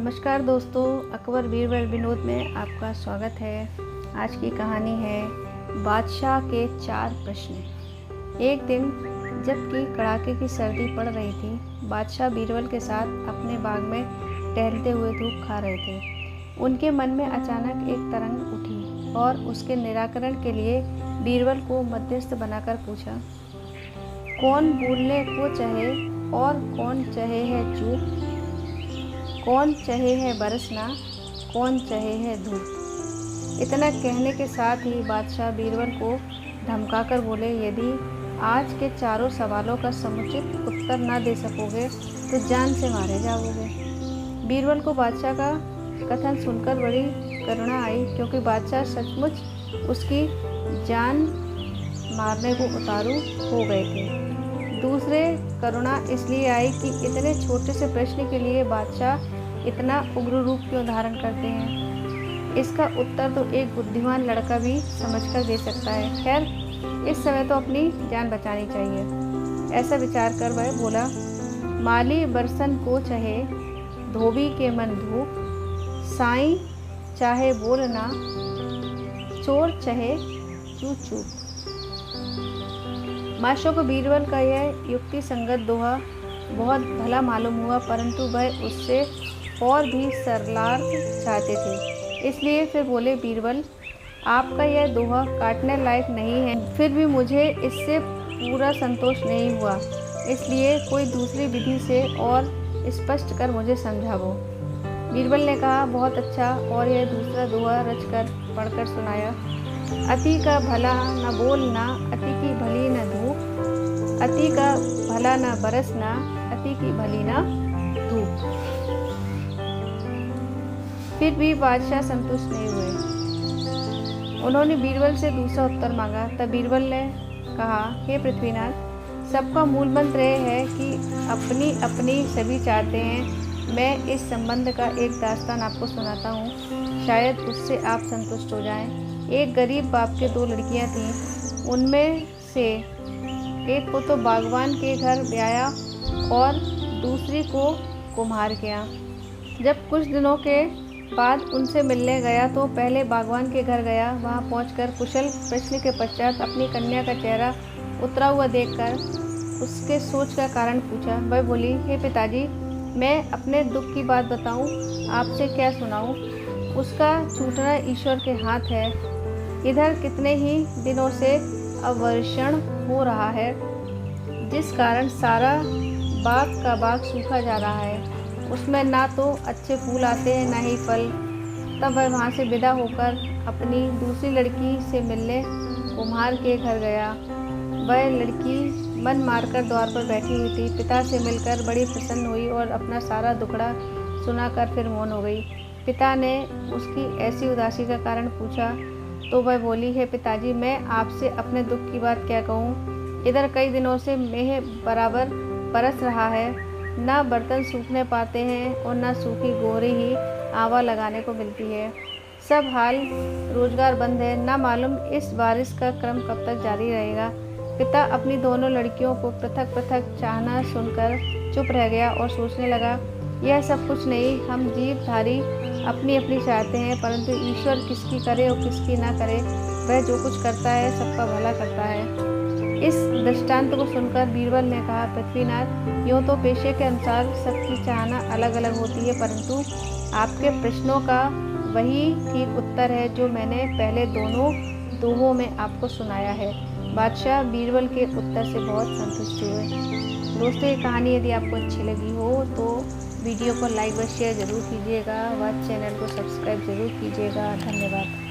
नमस्कार दोस्तों, अकबर बीरबल विनोद में आपका स्वागत है। आज की कहानी है बादशाह के 4 प्रश्न। एक दिन जबकि कड़ाके की सर्दी पड़ रही थी, बादशाह बीरबल के साथ अपने बाग में टहलते हुए धूप खा रहे थे। उनके मन में अचानक एक तरंग उठी और उसके निराकरण के लिए बीरबल को मध्यस्थ बनाकर पूछा, कौन भूलने को चाहे और कौन चाहे है चूप, कौन चाहे है बरसना, कौन चाहे है धूप। इतना कहने के साथ ही बादशाह बीरबल को धमकाकर बोले, यदि आज के चारों सवालों का समुचित उत्तर न दे सकोगे तो जान से मारे जाओगे। बीरबल को बादशाह का कथन सुनकर बड़ी करुणा आई, क्योंकि बादशाह सचमुच उसकी जान मारने को उतारू हो गए थे। दूसरे करुणा इसलिए आई कि इतने छोटे से प्रश्न के लिए बादशाह इतना उग्र रूप क्यों धारण करते हैं। इसका उत्तर तो एक बुद्धिमान लड़का भी समझकर दे सकता है। खैर, इस समय तो अपनी जान बचानी चाहिए। ऐसा विचार कर वह बोला, माली बरसन को चाहे धोबी के मन धूप, साईं चाहे बोलना, चोर चाहे चू चूप। माशो को बीरबल का यह युक्ति संगत दोहा बहुत भला मालूम हुआ, परंतु वह उससे और भी सरलार्थ चाहते थे। इसलिए फिर बोले, बीरबल, आपका यह दोहा काटने लायक नहीं है, फिर भी मुझे इससे पूरा संतोष नहीं हुआ, इसलिए कोई दूसरी विधि से और स्पष्ट कर मुझे समझाओ। बीरबल ने कहा, बहुत अच्छा, और यह दूसरा दोहा रचकर पढ़कर सुनाया। अति का भला न बोलना, अति की भली न धूप, अति का भला न बरसना, अति की भली न धूप। फिर भी बादशाह संतुष्ट नहीं हुए। उन्होंने बीरबल से दूसरा उत्तर मांगा। तब बीरबल ने कहा, हे पृथ्वीनाथ, सबका मूल मंत्र यह है कि अपनी अपनी सभी चाहते हैं। मैं इस संबंध का एक दास्तान आपको सुनाता हूँ, शायद उससे आप संतुष्ट हो जाएं। एक गरीब बाप के 2 लड़कियाँ थीं। उनमें से एक को तो बागवान के घर ब्याया और दूसरी को कुम्हार के यहाँ। जब कुछ दिनों के बाद उनसे मिलने गया तो पहले बागवान के घर गया। वहाँ पहुंचकर कुशल प्रश्न के पश्चात अपनी कन्या का चेहरा उतरा हुआ देखकर उसके सोच का कारण पूछा। वह बोली, हे पिताजी, मैं अपने दुख की बात बताऊं, आपसे क्या सुनाऊं। उसका छूटना ईश्वर के हाथ है। इधर कितने ही दिनों से अवर्षण हो रहा है, जिस कारण सारा बाग का बाग सूखा जा रहा है। उसमें ना तो अच्छे फूल आते हैं, ना ही फल। तब वह वहाँ से विदा होकर अपनी दूसरी लड़की से मिलने कुम्हार के घर गया। वह लड़की मन मारकर द्वार पर बैठी हुई थी। पिता से मिलकर बड़ी प्रसन्न हुई और अपना सारा दुखड़ा सुनाकर फिर मौन हो गई। पिता ने उसकी ऐसी उदासी का कारण पूछा तो वह बोली, हे पिताजी, मैं आपसे अपने दुख की बात क्या कहूँ। इधर कई दिनों से मेह बराबर बरस रहा है, ना बर्तन सूखने पाते हैं और ना सूखी गोहरी ही आवा लगाने को मिलती है। सब हाल रोजगार बंद है, ना मालूम इस बारिश का क्रम कब तक जारी रहेगा। पिता अपनी दोनों लड़कियों को पृथक पृथक चाहना सुनकर चुप रह गया और सोचने लगा, यह सब कुछ नहीं, हम जीवधारी अपनी अपनी चाहते हैं, परंतु ईश्वर किसकी करे और किसकी ना करे, वह जो कुछ करता है सबका भला करता है। इस दृष्टांत को सुनकर बीरबल ने कहा, पृथ्वीनाथ, यूँ तो पेशे के अनुसार सबकी चाहना अलग अलग होती है, परंतु आपके प्रश्नों का वही ठीक उत्तर है जो मैंने पहले दोनों दोहों में आपको सुनाया है। बादशाह बीरबल के उत्तर से बहुत संतुष्ट हुए। दोस्तों, ये कहानी यदि आपको अच्छी लगी हो तो वीडियो को लाइक व शेयर ज़रूर कीजिएगा व चैनल को सब्सक्राइब ज़रूर कीजिएगा। धन्यवाद।